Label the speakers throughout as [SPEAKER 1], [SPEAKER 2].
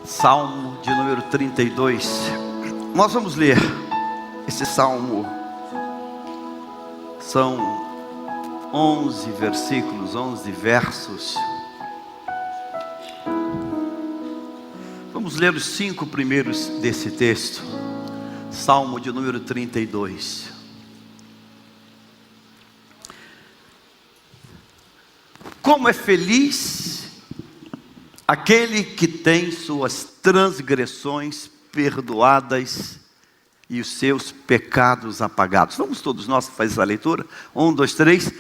[SPEAKER 1] Salmo de número 32. Nós vamos ler esse salmo. São 11 versículos, 11 versos. Vamos ler os 5 primeiros desse texto. Salmo de número 32. Como é feliz aquele que tem suas transgressões perdoadas e os seus pecados apagados. Vamos todos nós fazer essa leitura? 1, 2, 3.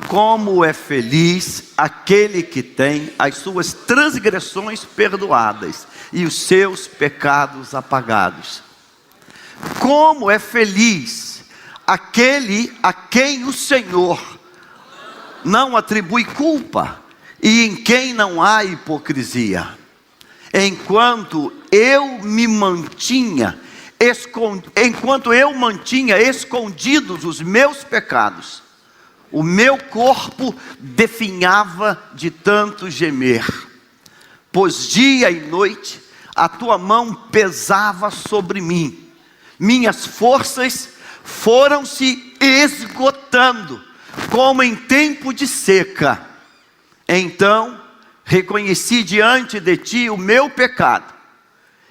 [SPEAKER 1] Como é feliz aquele que tem as suas transgressões perdoadas e os seus pecados apagados. Como é feliz aquele a quem o Senhor não atribui culpa e em quem não há hipocrisia. Enquanto eu mantinha escondidos os meus pecados, o meu corpo definhava de tanto gemer, pois dia e noite a tua mão pesava sobre mim. Minhas forças foram se esgotando, como em tempo de seca. Então reconheci diante de ti o meu pecado,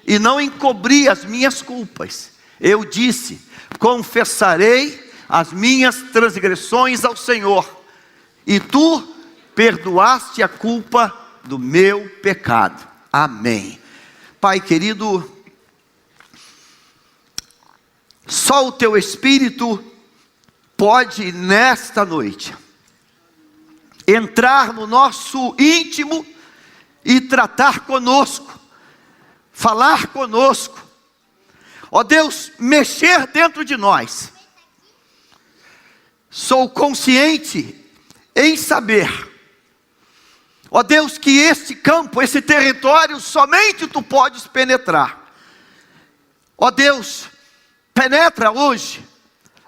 [SPEAKER 1] e não encobri as minhas culpas. Eu disse: confessarei as minhas transgressões ao Senhor, e tu perdoaste a culpa do meu pecado. Amém. Pai querido, só o teu Espírito pode nesta noite entrar no nosso íntimo e tratar conosco, falar conosco, ó Deus, mexer dentro de nós. Sou consciente em saber, ó Deus, que este campo, esse território, somente tu podes penetrar. Ó Deus, penetra hoje,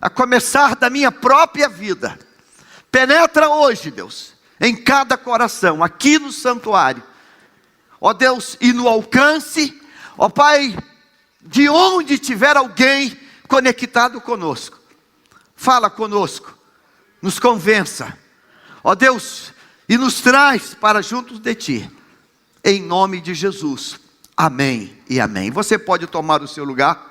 [SPEAKER 1] a começar da minha própria vida. Penetra hoje, Deus, em cada coração, aqui no santuário, ó Deus, e no alcance, ó Pai, de onde tiver alguém conectado conosco. Fala conosco, nos convença, ó Deus, e nos traz para juntos de Ti, em nome de Jesus, amém e amém. Você pode tomar o seu lugar.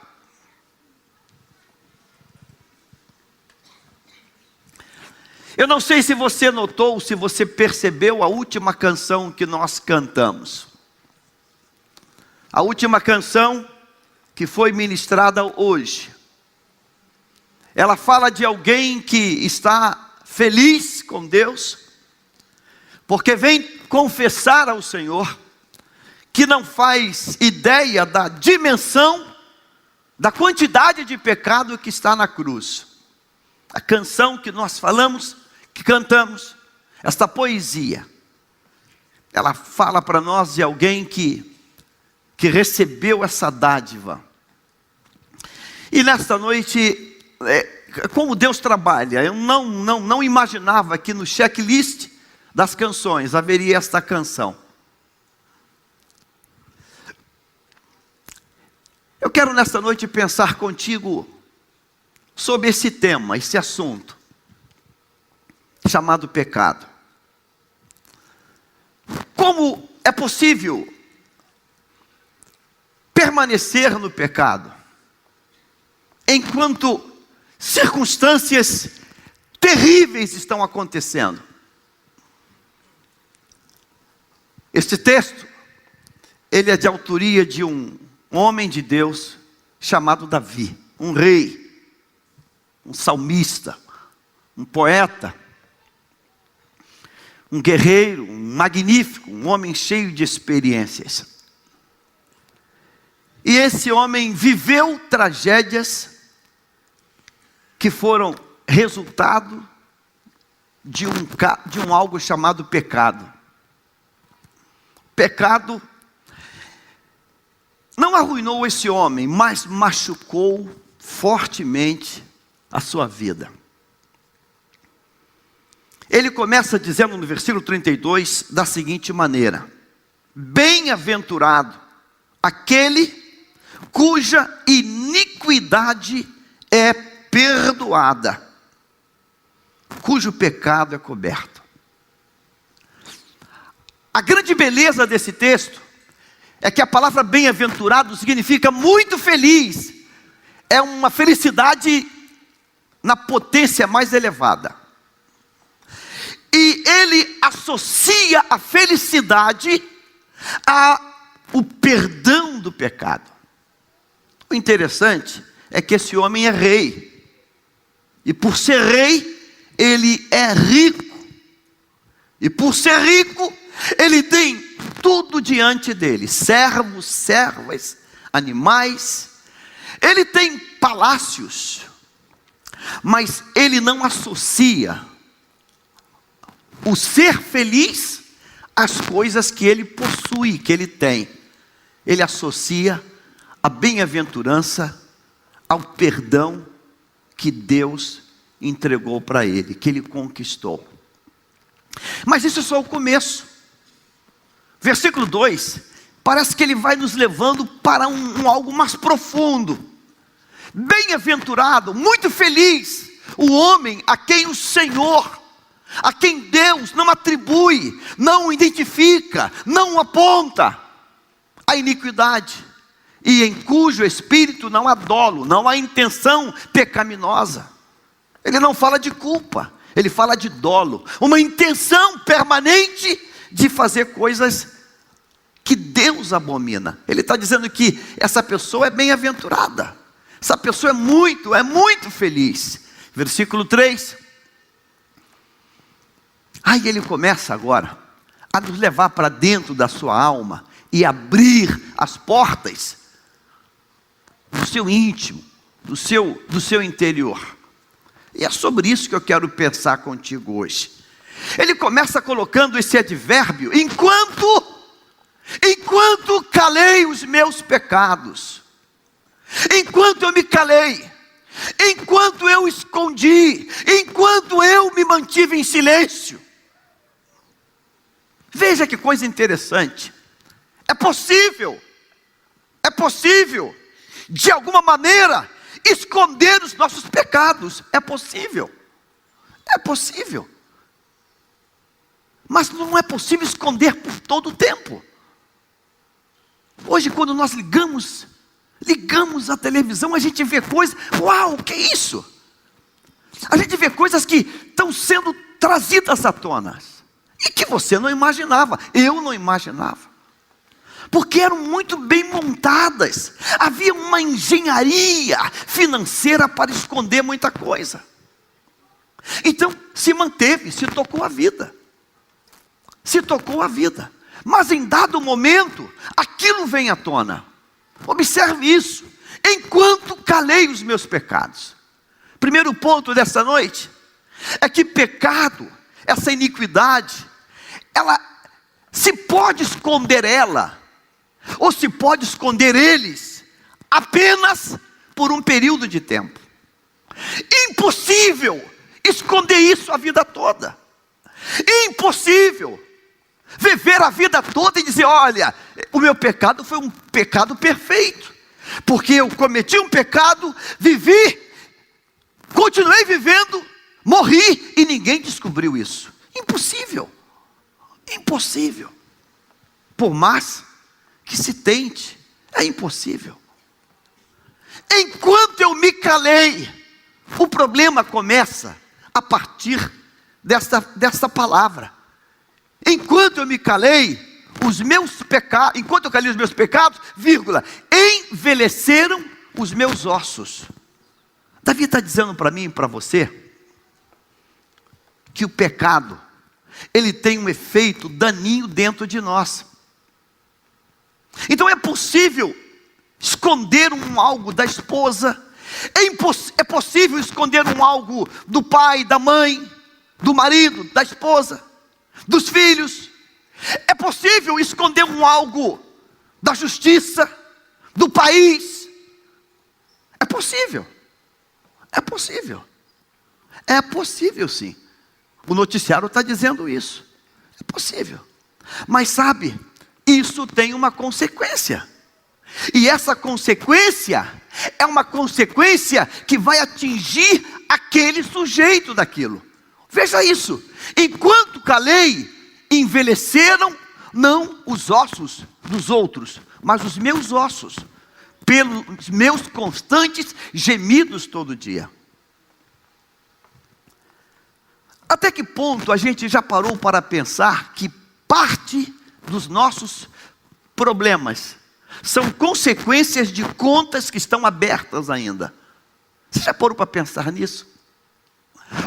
[SPEAKER 1] Eu não sei se você notou, se você percebeu a última canção que nós cantamos. A última canção que foi ministrada hoje. Ela fala de alguém que está feliz com Deus, porque vem confessar ao Senhor que não faz ideia da dimensão, da quantidade de pecado que está na cruz. A canção que nós falamos, que cantamos, esta poesia, ela fala para nós de alguém que recebeu essa dádiva. E nesta noite, como Deus trabalha, eu não imaginava que no checklist das canções haveria esta canção. Eu quero nesta noite pensar contigo sobre esse tema, esse assunto, chamado pecado. Como é possível permanecer no pecado, enquanto circunstâncias terríveis estão acontecendo? Este texto, ele é de autoria de um homem de Deus, chamado Davi, um rei, um salmista, um poeta, um guerreiro, um magnífico, um homem cheio de experiências. E esse homem viveu tragédias que foram resultado de um algo chamado pecado. Pecado não arruinou esse homem, mas machucou fortemente a sua vida. Ele começa dizendo no versículo 32 da seguinte maneira: bem-aventurado aquele cuja iniquidade é perdoada, cujo pecado é coberto. A grande beleza desse texto é que a palavra bem-aventurado significa muito feliz. É uma felicidade na potência mais elevada. E ele associa a felicidade ao perdão do pecado. O interessante é que esse homem é rei. E por ser rei, ele é rico. E por ser rico, ele tem tudo diante dele: servos, servas, animais. Ele tem palácios. Mas ele não associa o ser feliz às coisas que ele possui, que ele tem. Ele associa a bem-aventurança ao perdão que Deus entregou para ele, que ele conquistou. Mas isso é só o começo. Versículo 2, parece que ele vai nos levando para algo mais profundo. Bem-aventurado, muito feliz, o homem a quem o Senhor, a quem Deus não atribui, não identifica, não aponta a iniquidade, e em cujo espírito não há dolo, não há intenção pecaminosa. Ele não fala de culpa, ele fala de dolo, uma intenção permanente de fazer coisas que Deus abomina. Ele está dizendo que essa pessoa é bem-aventurada, essa pessoa é muito feliz. Versículo 3. Aí ele começa agora a nos levar para dentro da sua alma e abrir as portas do seu íntimo, do seu interior. E é sobre isso que eu quero pensar contigo hoje. Ele começa colocando esse advérbio: enquanto calei os meus pecados, enquanto eu me calei, enquanto eu escondi, enquanto eu me mantive em silêncio. Veja que coisa interessante. É possível, de alguma maneira, esconder os nossos pecados. É possível. Mas não é possível esconder por todo o tempo. Hoje, quando nós ligamos a televisão, a gente vê coisas, uau, o que é isso? A gente vê coisas que estão sendo trazidas à tona, e que você não imaginava, eu não imaginava, porque eram muito bem montadas, havia uma engenharia financeira para esconder muita coisa. Então se manteve, se tocou a vida, mas em dado momento, aquilo vem à tona. Observe isso: enquanto calei os meus pecados. Primeiro ponto dessa noite é que pecado, essa iniquidade, ela se pode esconder ou se pode esconder eles apenas por um período de tempo. Impossível esconder isso a vida toda. Impossível viver a vida toda e dizer: olha, o meu pecado foi um pecado perfeito, porque eu cometi um pecado, vivi, continuei vivendo, morri e ninguém descobriu isso. Impossível. Por mais que se tente, é impossível. Enquanto eu me calei, o problema começa a partir dessa palavra. Enquanto eu me calei, enquanto eu calei os meus pecados, envelheceram os meus ossos. Davi está dizendo para mim e para você, que o pecado, ele tem um efeito daninho dentro de nós. Então é possível esconder algo da esposa, é possível esconder algo do pai, da mãe, do marido, da esposa, dos filhos. É possível esconder algo da justiça, do país. É possível sim. O noticiário está dizendo isso. É possível. Mas sabe, isso tem uma consequência. E essa consequência é uma consequência que vai atingir aquele sujeito daquilo. Veja isso. Enquanto calei, envelheceram não os ossos dos outros, mas os meus ossos, pelos meus constantes gemidos todo dia. Até que ponto a gente já parou para pensar que parte dos nossos problemas são consequências de contas que estão abertas ainda? Você já parou para pensar nisso?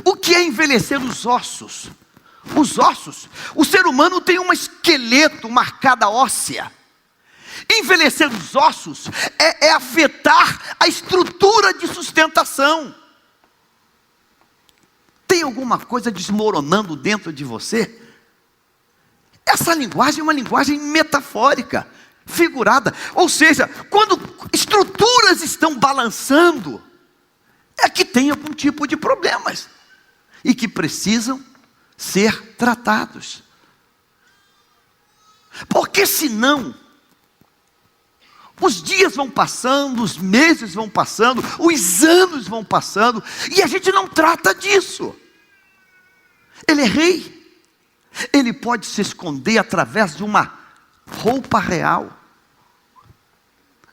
[SPEAKER 1] O que é envelhecer os ossos? Os ossos, o ser humano tem um esqueleto, uma arcada óssea. Envelhecer os ossos é afetar a estrutura de sustentação. Tem alguma coisa desmoronando dentro de você? Essa linguagem é uma linguagem metafórica, figurada. Ou seja, quando estruturas estão balançando, é que tem algum tipo de problemas e que precisam ser tratados. Porque senão, os dias vão passando, os meses vão passando, os anos vão passando, e a gente não trata disso. Ele é rei. Ele pode se esconder através de uma roupa real.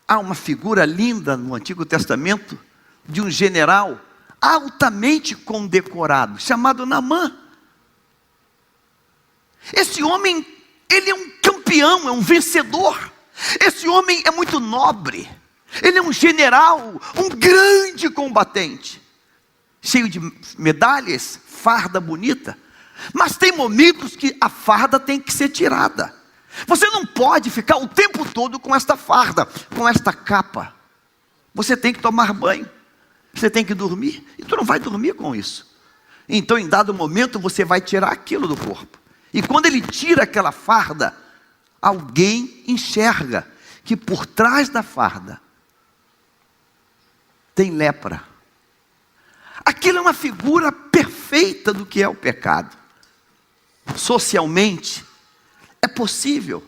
[SPEAKER 1] Há uma figura linda no Antigo Testamento de um general altamente condecorado, chamado Naamã. Esse homem, ele é um campeão, é um vencedor. Esse homem é muito nobre. Ele é um general, um grande combatente, cheio de medalhas, farda bonita. Mas tem momentos que a farda tem que ser tirada. Você não pode ficar o tempo todo com esta farda, com esta capa. Você tem que tomar banho, você tem que dormir, e tu não vai dormir com isso. Então em dado momento você vai tirar aquilo do corpo. E quando ele tira aquela farda, alguém enxerga que por trás da farda tem lepra. Aquilo é uma figura perfeita do que é o pecado. Socialmente é possível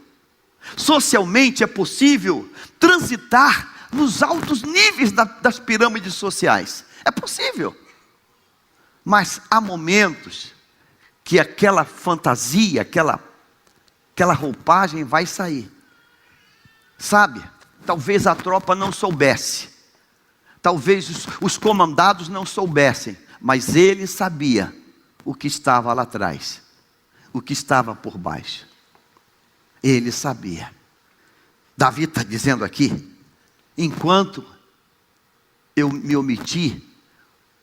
[SPEAKER 1] transitar nos altos níveis das pirâmides sociais. É possível. Mas há momentos que aquela fantasia, aquela roupagem vai sair. Sabe, talvez a tropa não soubesse, talvez os comandados não soubessem, mas ele sabia o que estava lá atrás, o que estava por baixo. Ele sabia. Davi está dizendo aqui: enquanto eu me omiti,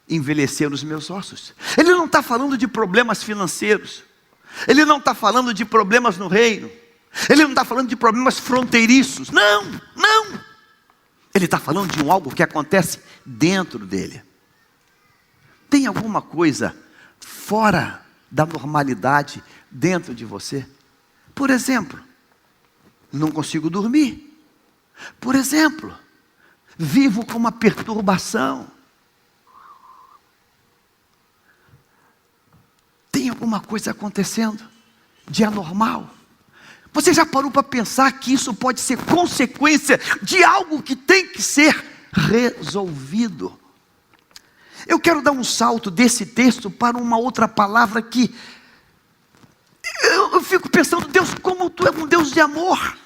[SPEAKER 1] envelheceram os meus ossos. Ele não está falando de problemas financeiros, ele não está falando de problemas no reino, ele não está falando de problemas fronteiriços, não. Ele está falando de algo que acontece dentro dele. Tem alguma coisa fora da normalidade dentro de você? Por exemplo, não consigo dormir. Por exemplo, vivo com uma perturbação. Tem alguma coisa acontecendo de anormal? Você já parou para pensar que isso pode ser consequência de algo que tem que ser resolvido? Eu quero dar um salto desse texto para uma outra palavra que eu fico pensando: Deus, como tu é um Deus de amor.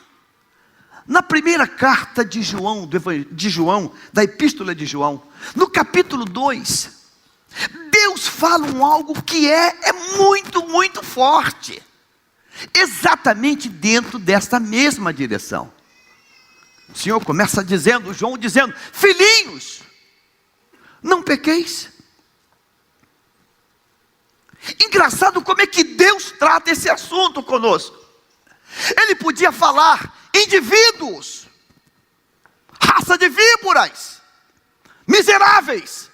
[SPEAKER 1] Na primeira carta de João, da epístola de João, no capítulo 2, Deus fala algo que é muito, muito forte, exatamente dentro desta mesma direção. O Senhor começa dizendo, João dizendo: filhinhos, não pequeis. Engraçado como é que Deus trata esse assunto conosco. Ele podia falar: indivíduos, raça de víboras, miseráveis,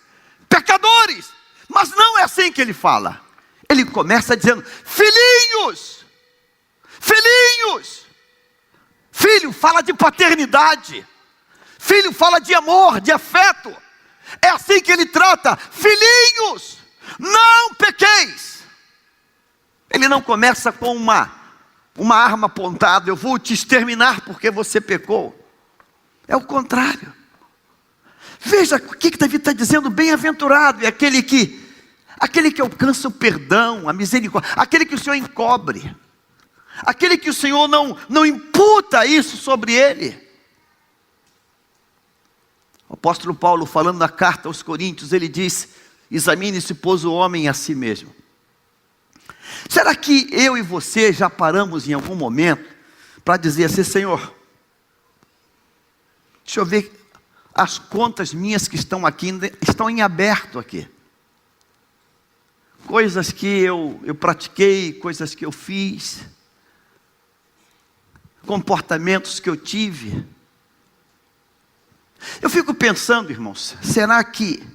[SPEAKER 1] pecadores. Mas não é assim que ele fala. Ele começa dizendo: filhinhos. Filho fala de paternidade, filho fala de amor, de afeto. É assim que ele trata: filhinhos, não pequeis. Ele não começa com uma arma apontada: eu vou te exterminar porque você pecou. É o contrário. Veja o que Davi está dizendo: bem-aventurado é aquele que alcança o perdão, a misericórdia, aquele que o Senhor encobre, aquele que o Senhor não imputa isso sobre ele. O apóstolo Paulo, falando na carta aos Coríntios, ele diz: examine-se, pois, o homem a si mesmo. Será que eu e você já paramos em algum momento para dizer assim: Senhor, deixa eu ver as contas minhas que estão aqui, estão em aberto aqui. Coisas que eu pratiquei, coisas que eu fiz, comportamentos que eu tive. Eu fico pensando, irmãos, será que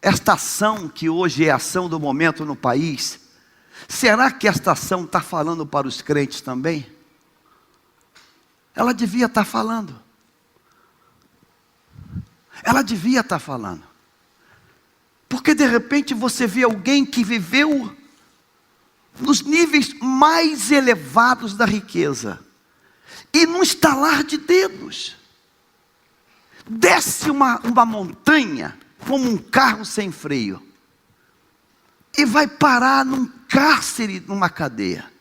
[SPEAKER 1] esta ação que hoje é a ação do momento no país, será que esta ação está falando para os crentes também? Ela devia estar falando. Ela devia estar falando. Porque de repente você vê alguém que viveu nos níveis mais elevados da riqueza, e num estalar de dedos, desce uma montanha como um carro sem freio, e vai parar num cárcere, numa cadeia.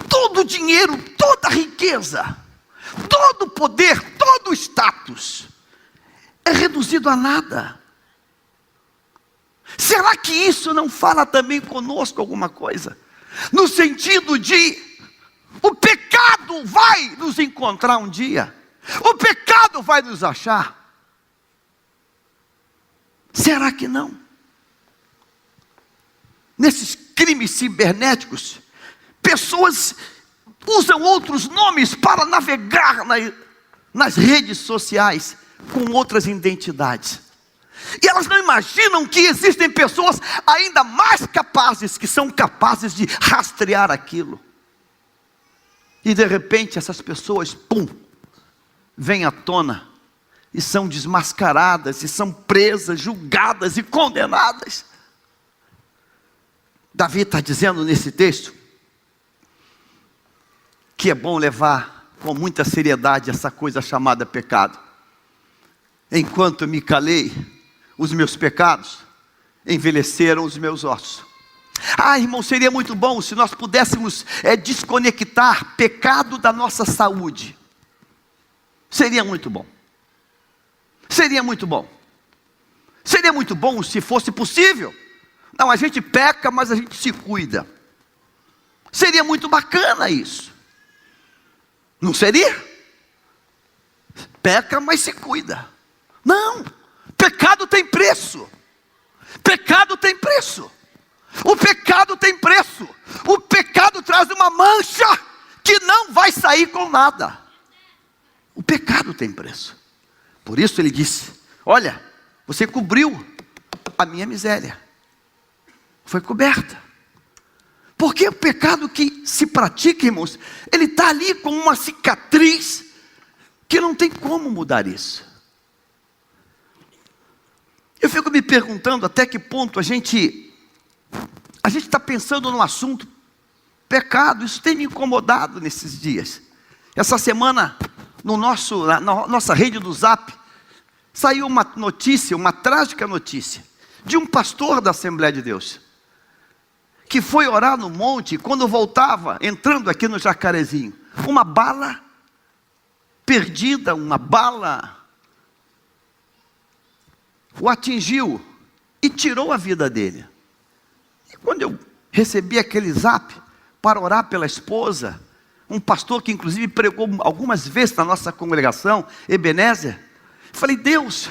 [SPEAKER 1] Todo o dinheiro, toda a riqueza, todo o poder, todo o status é reduzido a nada. Será que isso não fala também conosco alguma coisa? No sentido de, o pecado vai nos encontrar um dia, o pecado vai nos achar. Será que não? Nesses crimes cibernéticos, pessoas usam outros nomes para navegar nas redes sociais com outras identidades. E elas não imaginam que existem pessoas ainda mais capazes, que são capazes de rastrear aquilo. E de repente essas pessoas, vêm à tona, e são desmascaradas, e são presas, julgadas e condenadas. Davi está dizendo nesse texto que é bom levar com muita seriedade essa coisa chamada pecado. Enquanto me calei, os meus pecados envelheceram os meus ossos. Irmão, seria muito bom se nós pudéssemos desconectar pecado da nossa saúde. Seria muito bom. Seria muito bom. Seria muito bom se fosse possível. Não, a gente peca, mas a gente se cuida. Seria muito bacana isso. Não seria? Peca, mas se cuida. Não, pecado tem preço. Pecado tem preço. O pecado tem preço. O pecado traz uma mancha que não vai sair com nada. O pecado tem preço. Por isso ele disse: olha, você cobriu a minha miséria. Foi coberta. Porque o pecado que se pratica, irmãos, ele está ali com uma cicatriz que não tem como mudar isso. Eu fico me perguntando até que ponto a gente está pensando no assunto pecado. Isso tem me incomodado nesses dias. Essa semana, na nossa rede do Zap, saiu uma notícia, uma trágica notícia, de um pastor da Assembleia de Deus, que foi orar no monte, e quando voltava, entrando aqui no Jacarezinho, uma bala perdida, uma bala o atingiu e tirou a vida dele. E quando eu recebi aquele zap para orar pela esposa, um pastor que inclusive pregou algumas vezes na nossa congregação, Ebenezer, falei: Deus,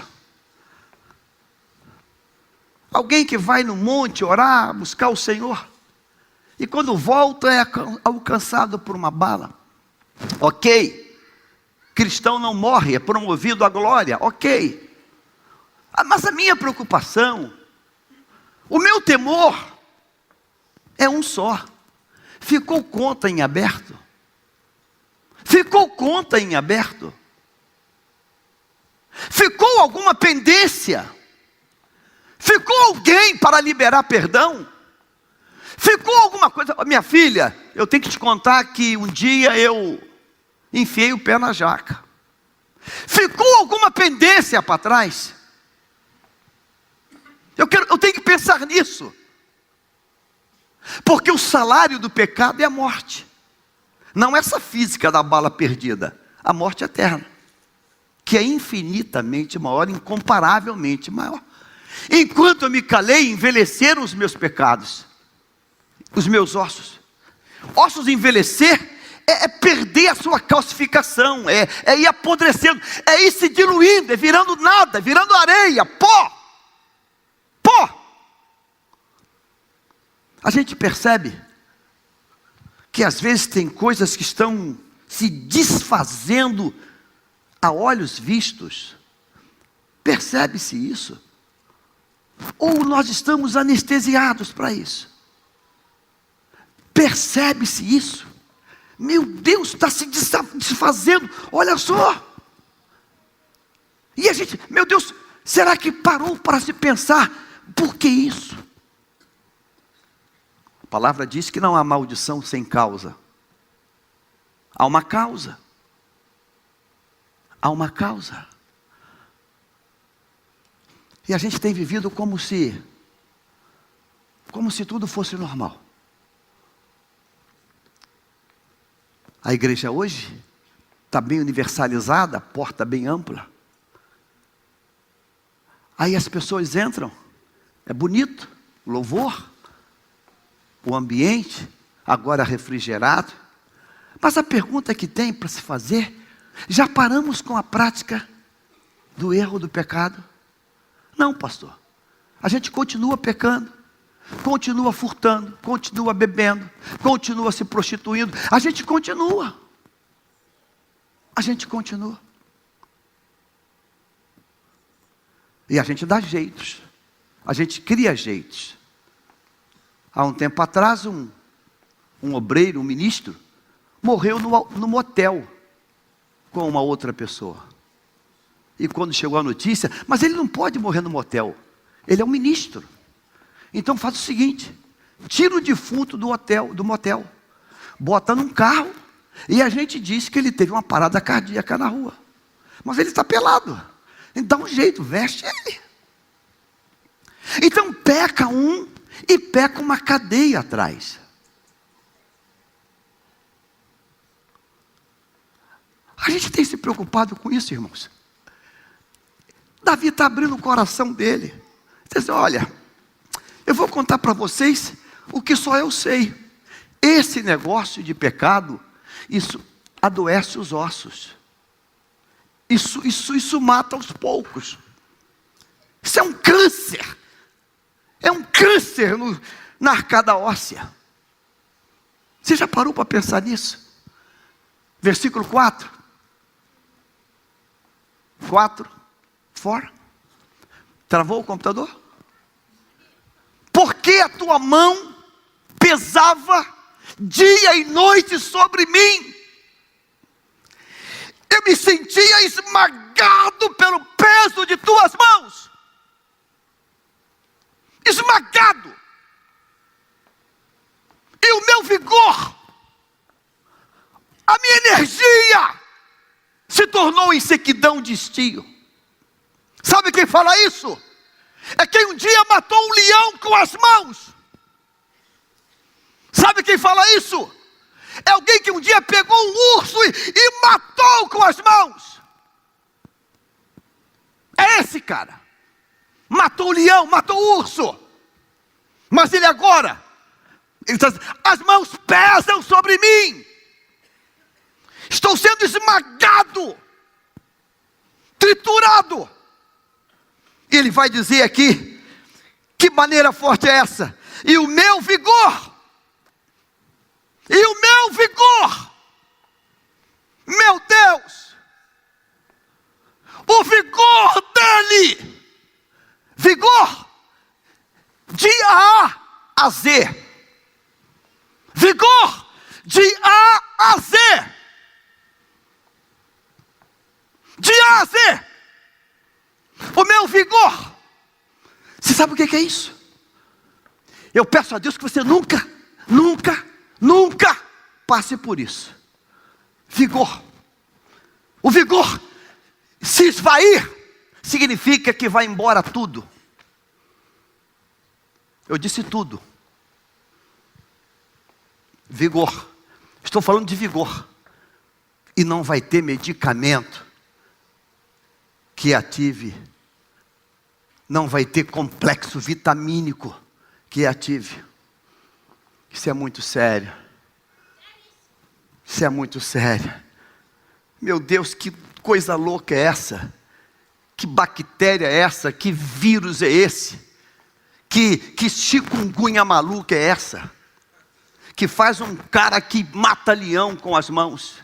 [SPEAKER 1] alguém que vai no monte orar, buscar o Senhor, e quando volta é alcançado por uma bala. Ok, cristão não morre, é promovido à glória, ok. Mas a minha preocupação, o meu temor é um só: ficou conta em aberto? Ficou conta em aberto? Ficou alguma pendência? Ficou alguém para liberar perdão? Ficou alguma coisa? Minha filha, eu tenho que te contar que um dia eu enfiei o pé na jaca. Ficou alguma pendência para trás? Eu tenho que pensar nisso. Porque o salário do pecado é a morte. Não essa física da bala perdida. A morte eterna. Que é infinitamente maior, incomparavelmente maior. Enquanto eu me calei, envelheceram os meus pecados. Os meus ossos. Ossos envelhecer é perder a sua calcificação. É ir apodrecendo. É ir se diluindo. É virando nada. É virando areia. Pó. A gente percebe que às vezes tem coisas que estão se desfazendo a olhos vistos. Percebe-se isso? Ou nós estamos anestesiados para isso? Percebe-se isso? Meu Deus, está se desfazendo, olha só. E a gente, meu Deus, será que parou para se pensar, por que isso? A palavra diz que não há maldição sem causa. Há uma causa. Há uma causa. E a gente tem vivido como se tudo fosse normal. A igreja hoje está bem universalizada, a porta bem ampla. Aí as pessoas entram, é bonito, louvor, o ambiente, agora refrigerado. Mas a pergunta que tem para se fazer, já paramos com a prática do erro, do pecado? Não, pastor. A gente continua pecando, continua furtando, continua bebendo, continua se prostituindo. A gente continua. E a gente dá jeitos. A gente cria jeitos. Há um tempo atrás, um obreiro, um ministro, morreu no motel com uma outra pessoa. E quando chegou a notícia, mas ele não pode morrer no motel. Ele é um ministro. Então faz o seguinte: tira o defunto do motel, bota num carro, e a gente diz que ele teve uma parada cardíaca na rua. Mas ele está pelado. Então dá um jeito, veste ele. Então peca um e peca uma cadeia atrás. A gente tem se preocupado com isso, irmãos. Davi está abrindo o coração dele. Diz: olha, eu vou contar para vocês o que só eu sei. Esse negócio de pecado, isso adoece os ossos. Isso mata aos poucos. Isso é um câncer. É um câncer na arcada óssea. Você já parou para pensar nisso? Versículo 4. 4. Travou o computador? Porque a tua mão pesava dia e noite sobre mim. Eu me sentia esmagado pelo peso de tuas mãos. Esmagado. E o meu vigor, a minha energia, se tornou em sequidão de estio. Sabe quem fala isso? É quem um dia matou um leão com as mãos. Sabe quem fala isso? É alguém que um dia pegou um urso e matou com as mãos. É esse cara. Matou o leão, matou o urso. Mas ele agora, ele diz: as mãos pesam sobre mim. Estou sendo esmagado, triturado. E ele vai dizer aqui, que maneira forte é essa? E o meu vigor, meu Deus, o vigor dele, vigor de A a Z, vigor de A a Z, de A a Z. O meu vigor. Você sabe o que é isso? Eu peço a Deus que você nunca passe por isso. Vigor. O vigor se esvair significa que vai embora tudo. Eu disse tudo. Vigor. Estou falando de vigor. E não vai ter medicamento que ative. Não vai ter complexo vitamínico que ative. Isso é muito sério. Isso é muito sério. Meu Deus, que coisa louca é essa? Que bactéria é essa? Que vírus é esse? Que chikungunya maluca é essa? Que faz um cara que mata leão com as mãos,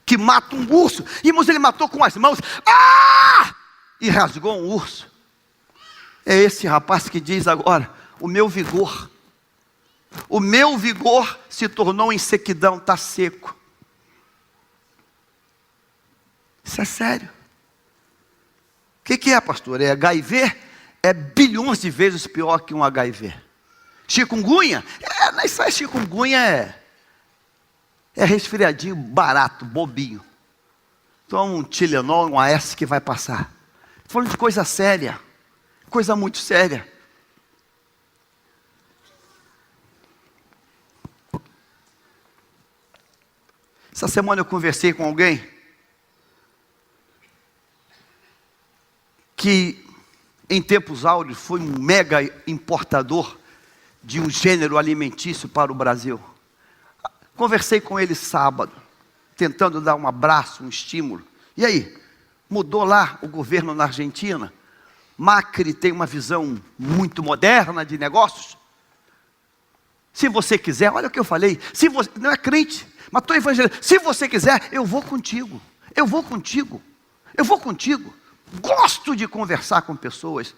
[SPEAKER 1] que mata um urso. Irmãos, ele matou com as mãos. Ah! E rasgou um urso. É esse rapaz que diz agora: o meu vigor se tornou em sequidão, está seco. Isso é sério. O que é, pastor? É HIV? É bilhões de vezes pior que um HIV. Chikungunya? Isso é chikungunya, é resfriadinho barato, bobinho. Toma um Tilenol, um AS que vai passar. Estou falando de coisa séria. Coisa muito séria. Essa semana eu conversei com alguém que em tempos áureos foi um mega importador de um gênero alimentício para o Brasil. Conversei com ele sábado, tentando dar um abraço, um estímulo. E aí? Mudou lá o governo na Argentina? Macri tem uma visão muito moderna de negócios? Se você quiser, olha o que eu falei, se você não é crente, mas estou evangelizando. Se você quiser, eu vou contigo. Gosto de conversar com pessoas.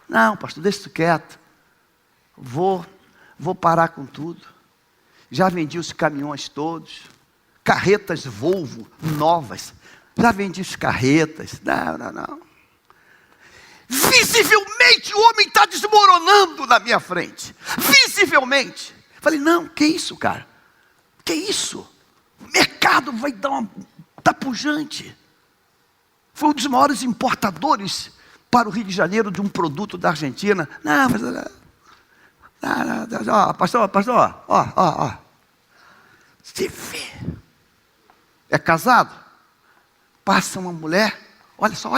[SPEAKER 1] Não, pastor, deixa isso quieto. Vou parar com tudo. Já vendi os caminhões todos. Carretas Volvo novas. Já vendi os carretas. Não. Visivelmente o homem está desmoronando na minha frente. Visivelmente. Falei, não, que isso, cara? Que isso? O mercado vai dar uma... Está pujante. Foi um dos maiores importadores para o Rio de Janeiro de um produto da Argentina. Não, mas... Pastor, ó. Se vê. É casado? Passa uma mulher. Olha só.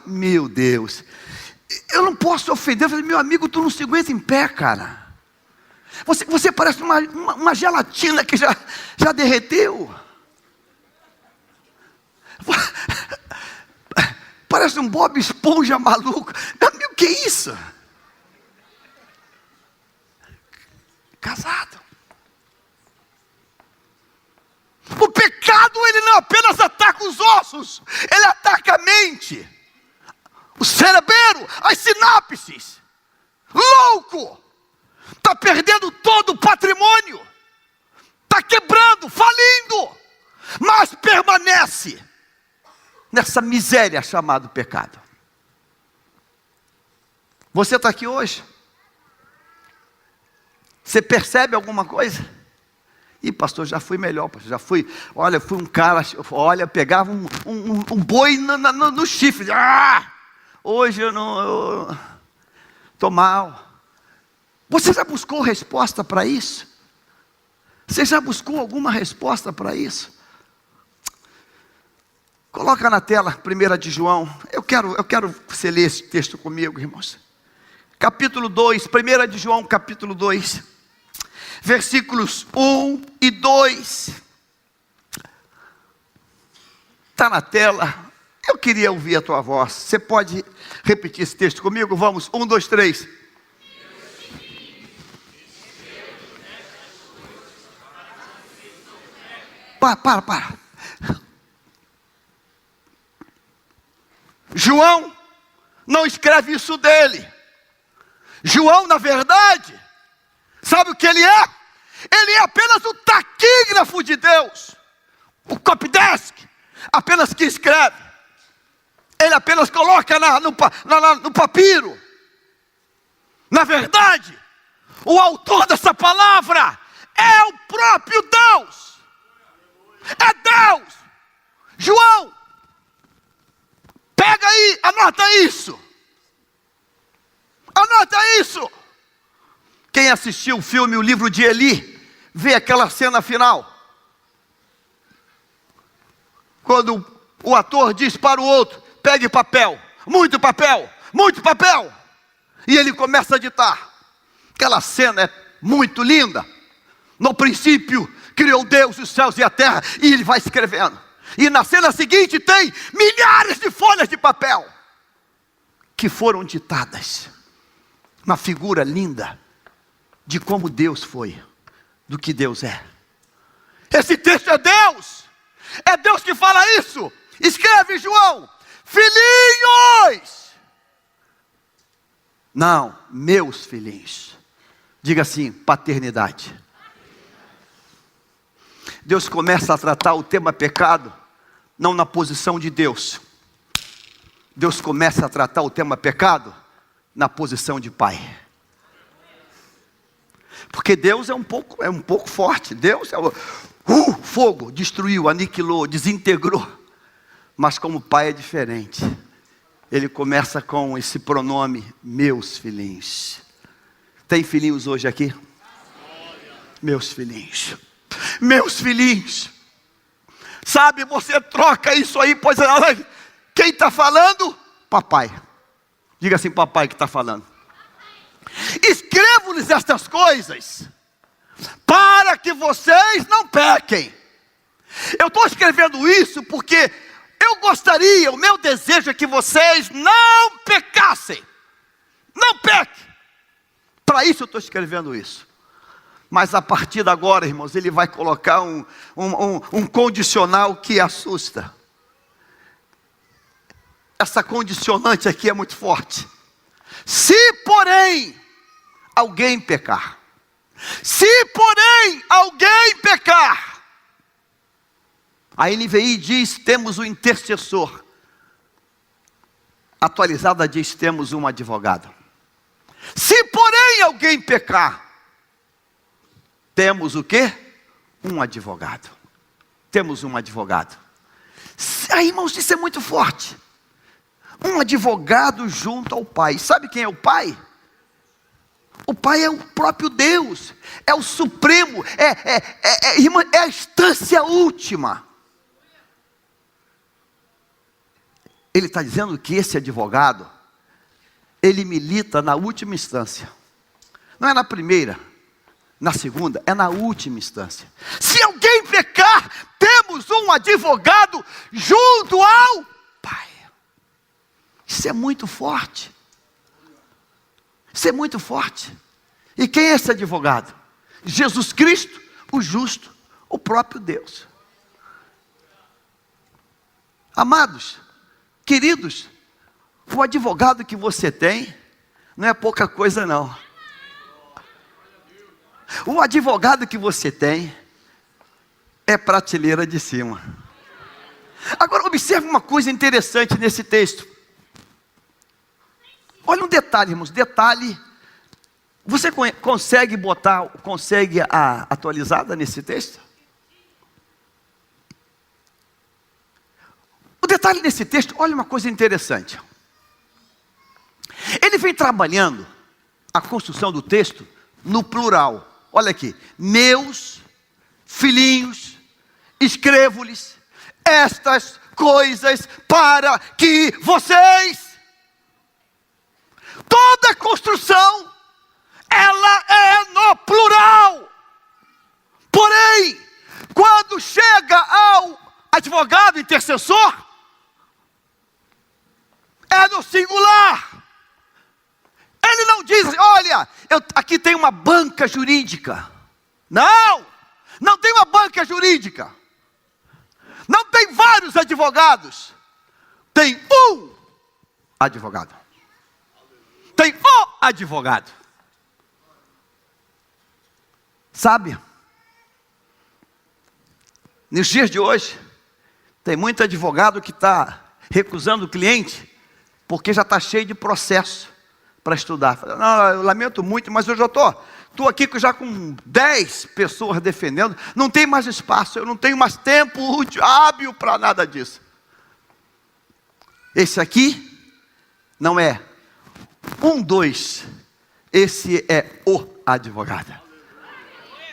[SPEAKER 1] Meu Deus. Eu não posso ofender. Eu falei, meu amigo, tu não se aguenta em pé, cara. Você parece uma gelatina que já derreteu. Parece um Bob Esponja maluco. Meu amigo, que isso? Casado. O pecado, ele não apenas ataca os ossos, ele ataca a mente, o cérebro, as sinapses. Louco! Está perdendo todo o patrimônio, está quebrando, falindo, mas permanece nessa miséria chamada pecado. Você está aqui hoje? Você percebe alguma coisa? Ih, pastor, já fui melhor, pastor, já fui. Olha, fui um cara, pegava um boi no chifre. Hoje eu estou mal. Você já buscou resposta para isso? Você já buscou alguma resposta para isso? Coloca na tela 1 de João. Eu quero que você lê esse texto comigo, irmãos. Capítulo 2, 1 de João, capítulo 2. Versículos 1 e 2. Está na tela. Eu queria ouvir a tua voz. Você pode repetir esse texto comigo? Vamos, 1, 2, 3. Para. João não escreve isso dele. João, na verdade, sabe o que ele é? Ele é apenas o taquígrafo de Deus, o copydesk, apenas que escreve. Ele apenas coloca no papiro. Na verdade, O autor dessa palavra é o próprio Deus. É Deus. João, pega aí, anota isso. Anota isso. Quem assistiu o filme O Livro de Eli, vê aquela cena final. Quando o ator diz para o outro: pegue papel, muito papel, muito papel. E ele começa a ditar. Aquela cena é muito linda. No princípio criou Deus os céus e a terra. E ele vai escrevendo. E na cena seguinte tem milhares de folhas de papel que foram ditadas. Uma figura linda de como Deus foi, do que Deus é. Esse texto é Deus. É Deus que fala isso. Escreve, João: filhinhos. Não, meus filhinhos. Diga assim: paternidade. Deus começa a tratar o tema pecado, não na posição de Deus. Deus começa a tratar o tema pecado na posição de pai. Porque Deus é um pouco forte. Deus é fogo, destruiu, aniquilou, desintegrou. Mas como pai é diferente. Ele começa com esse pronome: meus filhinhos. Tem filhinhos hoje aqui? Meus filhinhos. Meus filhinhos. Sabe, você troca isso aí, pois quem está falando? Papai. Diga assim: papai que está falando. Escrevo-lhes estas coisas para que vocês não pequem. Eu estou escrevendo isso porque eu gostaria, o meu desejo é que vocês não pecassem. Não pequem. Para isso eu estou escrevendo isso. Mas a partir de agora, irmãos, ele vai colocar um condicional que assusta. Essa condicionante aqui é muito forte. Se porém alguém pecar. Se porém alguém pecar. A NVI diz: temos um intercessor. Atualizada diz: temos um advogado. Se porém alguém pecar, temos o quê? Um advogado. Temos um advogado. Aí, irmãos, isso é muito forte. Um advogado junto ao Pai. Sabe quem é o Pai? O Pai é o próprio Deus. É o Supremo. É a instância última. Ele está dizendo que esse advogado, ele milita na última instância. Não é na primeira, na segunda, é na última instância. Se alguém pecar, temos um advogado junto ao Pai. Isso é muito forte. Isso é muito forte. E quem é esse advogado? Jesus Cristo, o justo, o próprio Deus. Amados, queridos, o advogado que você tem não é pouca coisa não. O advogado que você tem é prateleira de cima. Agora observe uma coisa interessante nesse texto. Olha um detalhe, irmãos, detalhe. Você consegue a atualizada nesse texto? O detalhe nesse texto, olha uma coisa interessante. Ele vem trabalhando a construção do texto no plural. Olha aqui: meus filhinhos, escrevo-lhes estas coisas para que vocês... Toda construção, ela é no plural. Porém, quando chega ao advogado intercessor, é no singular. Ele não diz: olha, aqui tem uma banca jurídica. Não, não tem uma banca jurídica. Não tem vários advogados. Tem um advogado. Tem o advogado. Sabe? Nos dias de hoje, tem muito advogado que está recusando o cliente, porque já está cheio de processo para estudar. Não, eu lamento muito, mas eu já estou estou aqui já com 10 pessoas defendendo, não tem mais espaço, eu não tenho mais tempo hábil para nada disso. Esse aqui não é 1, 2, esse é o advogado.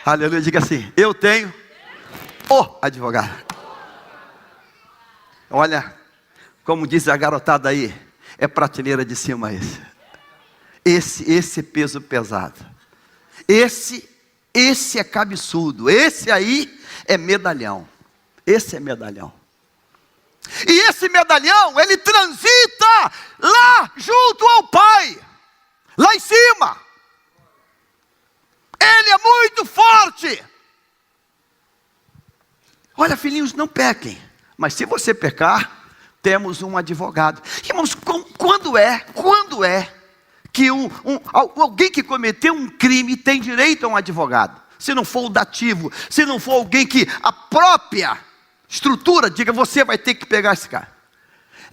[SPEAKER 1] Aleluia, diga assim, eu tenho o advogado. Olha, como diz a garotada aí, é prateleira de cima esse. Esse peso pesado. Esse é cabeçudo. Esse aí é medalhão. Esse é medalhão. E esse medalhão, ele transita lá junto ao Pai. Lá em cima. Ele é muito forte. Olha, filhinhos, não pequem. Mas se você pecar, temos um advogado. Irmãos, quando é que alguém que cometeu um crime tem direito a um advogado? Se não for o dativo, se não for alguém que a própria estrutura diga, você vai ter que pegar esse cara.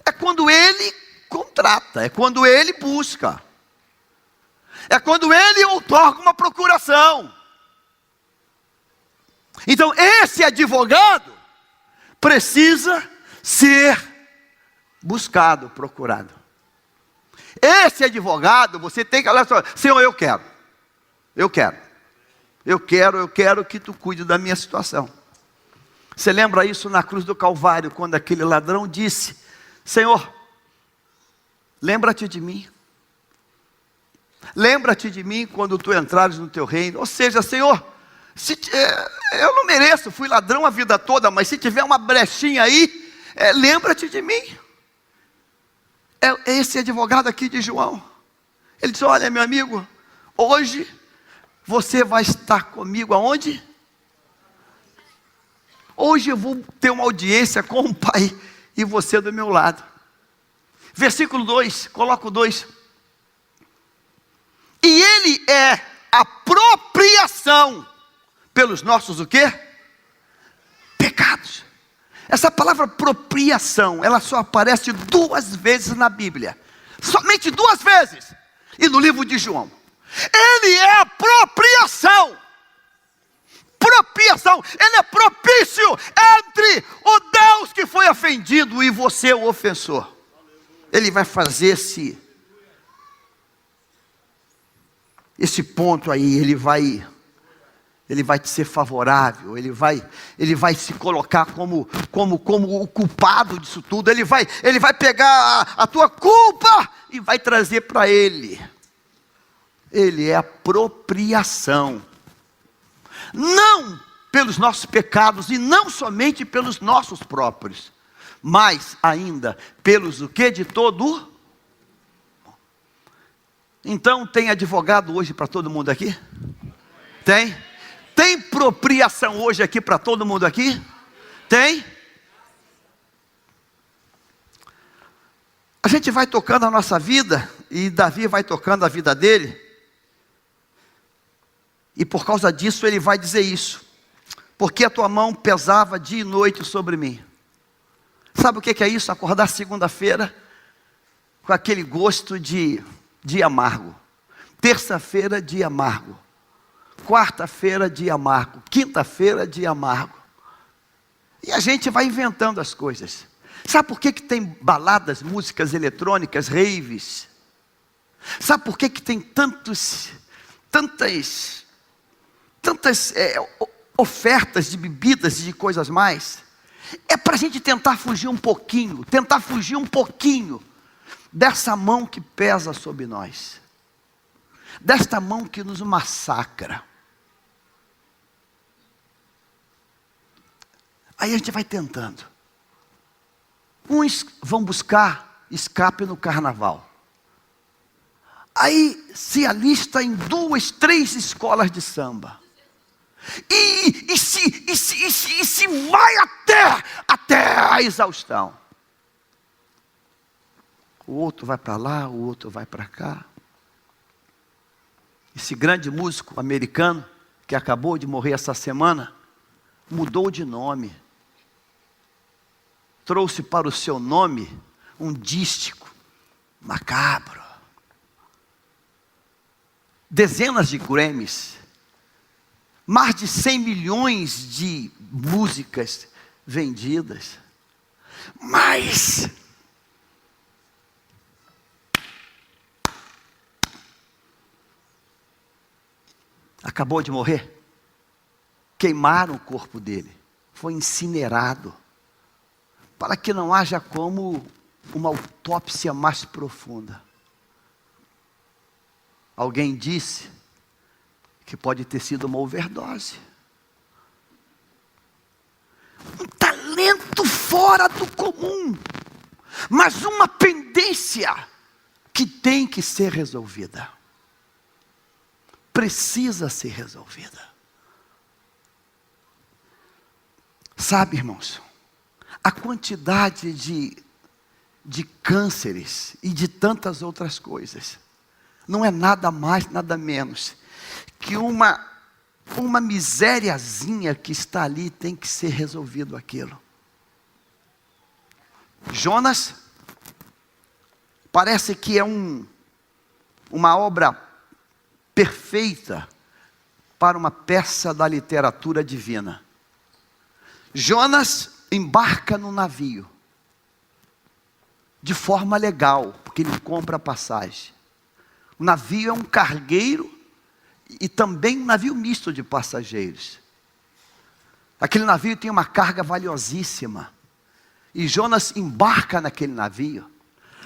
[SPEAKER 1] É quando ele contrata, é quando ele busca. É quando ele outorga uma procuração. Então esse advogado precisa ser buscado, procurado. Esse advogado, você tem que falar assim, Senhor, eu quero que tu cuide da minha situação. Você lembra isso na cruz do Calvário, quando aquele ladrão disse, Senhor, lembra-te de mim. Lembra-te de mim quando tu entrares no teu reino. Ou seja, Senhor, eu não mereço, fui ladrão a vida toda, mas se tiver uma brechinha aí, lembra-te de mim. É esse advogado aqui de João. Ele diz, olha meu amigo, hoje você vai estar comigo aonde? Hoje eu vou ter uma audiência com o Pai e você do meu lado. Versículo 2, coloca o 2. E ele é a apropriação pelos nossos o quê? Pecados. Essa palavra apropriação, ela só aparece 2 vezes na Bíblia. Somente 2 vezes. E no livro de João. Ele é apropriação. Propiação. Ele é propício entre o Deus que foi ofendido e você, o ofensor. Ele vai fazer esse ponto aí, ele vai te ser favorável, ele vai se colocar como o culpado disso tudo, ele vai pegar a tua culpa e vai trazer para ele. Ele é apropriação, não pelos nossos pecados e não somente pelos nossos próprios, mas ainda pelos o que de todo. Então tem advogado hoje para todo mundo aqui? Tem propriação hoje aqui para todo mundo aqui? Tem? A gente vai tocando a nossa vida, e Davi vai tocando a vida dele, e por causa disso ele vai dizer isso, porque a tua mão pesava dia e noite sobre mim. Sabe o que é isso? Acordar segunda-feira com aquele gosto de dia amargo, terça-feira dia amargo, quarta-feira dia amargo, quinta-feira dia amargo, e a gente vai inventando as coisas. Sabe por que tem baladas, músicas eletrônicas, raves? Sabe por que tem tantas ofertas de bebidas e de coisas mais? É para a gente tentar fugir um pouquinho dessa mão que pesa sobre nós, desta mão que nos massacra. Aí a gente vai tentando. Uns vão buscar escape no carnaval. Aí se alista em 2, 3 escolas de samba. E se vai até a exaustão. O outro vai para lá, o outro vai para cá. Esse grande músico americano, que acabou de morrer essa semana, mudou de nome. Trouxe para o seu nome um dístico macabro. dezenas de Grammys, mais de 100 milhões de músicas vendidas, mas acabou de morrer. Queimaram o corpo dele, foi incinerado, para que não haja como uma autópsia mais profunda. Alguém disse que pode ter sido uma overdose. Um talento fora do comum, mas uma pendência que tem que ser resolvida. Precisa ser resolvida. Sabe, irmãos, a quantidade de cânceres e de tantas outras coisas não é nada mais, nada menos que uma misériazinha que está ali, tem que ser resolvido aquilo. Jonas parece que é uma obra perfeita para uma peça da literatura divina. Jonas embarca no navio de forma legal, porque ele compra a passagem. O navio é um cargueiro e também um navio misto de passageiros. Aquele navio tem uma carga valiosíssima. E Jonas embarca naquele navio.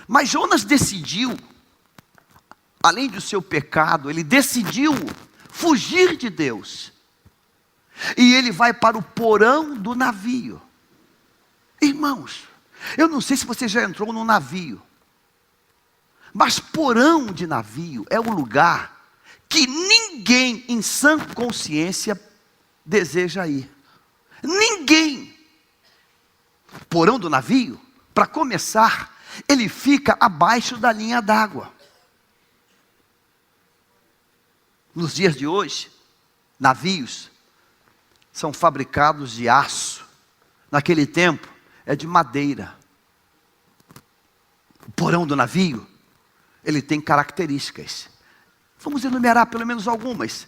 [SPEAKER 1] Mas Jonas decidiu, além do seu pecado, ele decidiu fugir de Deus. E ele vai para o porão do navio. Irmãos, eu não sei se você já entrou num navio, mas porão de navio é um lugar que ninguém em sã consciência deseja ir. Ninguém. Porão do navio, para começar, ele fica abaixo da linha d'água. Nos dias de hoje, navios são fabricados de aço. Naquele tempo, é de madeira. O porão do navio, ele tem características. Vamos enumerar pelo menos algumas.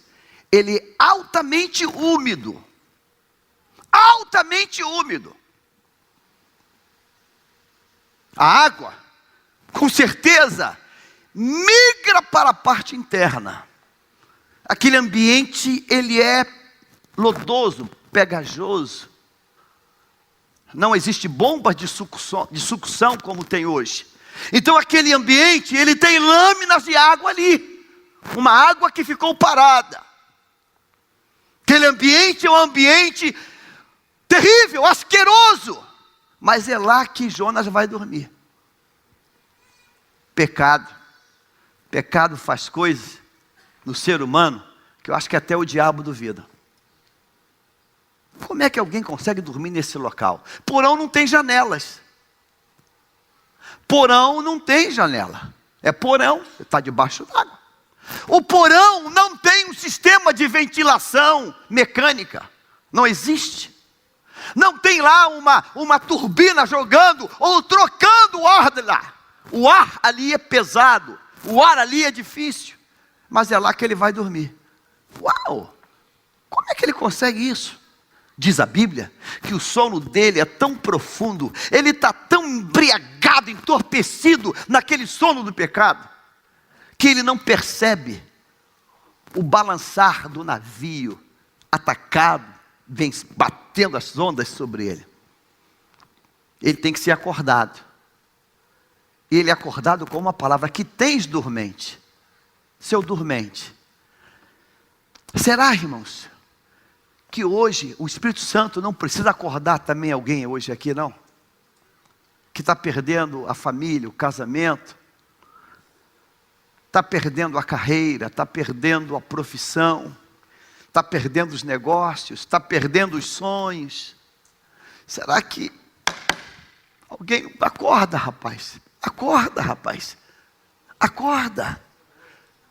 [SPEAKER 1] Ele é altamente úmido. Altamente úmido. A água, com certeza, migra para a parte interna. Aquele ambiente, ele é lodoso, pegajoso. Não existe bombas de sucção como tem hoje. Então aquele ambiente, ele tem lâminas de água ali. Uma água que ficou parada. Aquele ambiente é um ambiente terrível, asqueroso. Mas é lá que Jonas vai dormir. Pecado. Pecado faz coisas no ser humano que eu acho que até o diabo duvida. Como é que alguém consegue dormir nesse local? Porão não tem janelas. Porão não tem janela. É porão, está debaixo d'água. O porão não tem um sistema de ventilação mecânica. Não existe. Não tem lá uma turbina jogando ou trocando o ar de lá. O ar ali é pesado. O ar ali é difícil. Mas é lá que ele vai dormir. Uau! Como é que ele consegue isso? Diz a Bíblia que o sono dele é tão profundo, ele está tão embriagado, entorpecido naquele sono do pecado, que ele não percebe o balançar do navio atacado, vem batendo as ondas sobre ele. Ele tem que ser acordado. Ele é acordado com uma palavra: que tens, dormente? Seu dormente. Será, irmãos, que hoje o Espírito Santo não precisa acordar também alguém hoje aqui, não? Que está perdendo a família, o casamento, está perdendo a carreira, está perdendo a profissão, está perdendo os negócios, está perdendo os sonhos. Será que alguém acorda, rapaz? Acorda, rapaz. Acorda.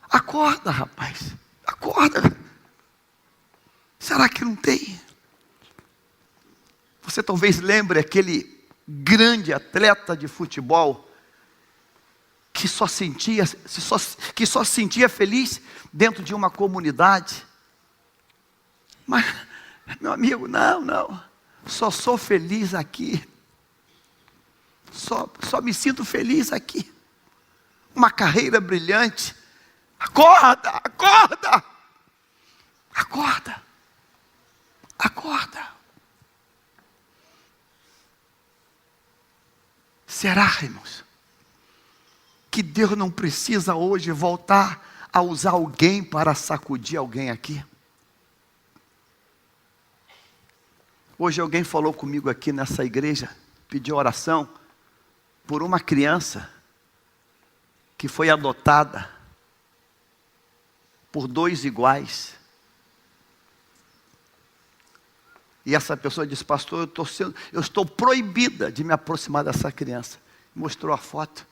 [SPEAKER 1] Acorda, rapaz. Acorda. Será que não tem? Você talvez lembre aquele grande atleta de futebol que só se sentia feliz dentro de uma comunidade. Mas, meu amigo, não, só sou feliz aqui. Só me sinto feliz aqui. Uma carreira brilhante. Acorda, acorda, acorda, acorda. Será, irmãos, que Deus não precisa hoje voltar a usar alguém para sacudir alguém aqui? Hoje alguém falou comigo aqui nessa igreja, pediu oração por uma criança que foi adotada por 2 iguais. E essa pessoa disse: pastor, eu estou proibida de me aproximar dessa criança. Mostrou a foto,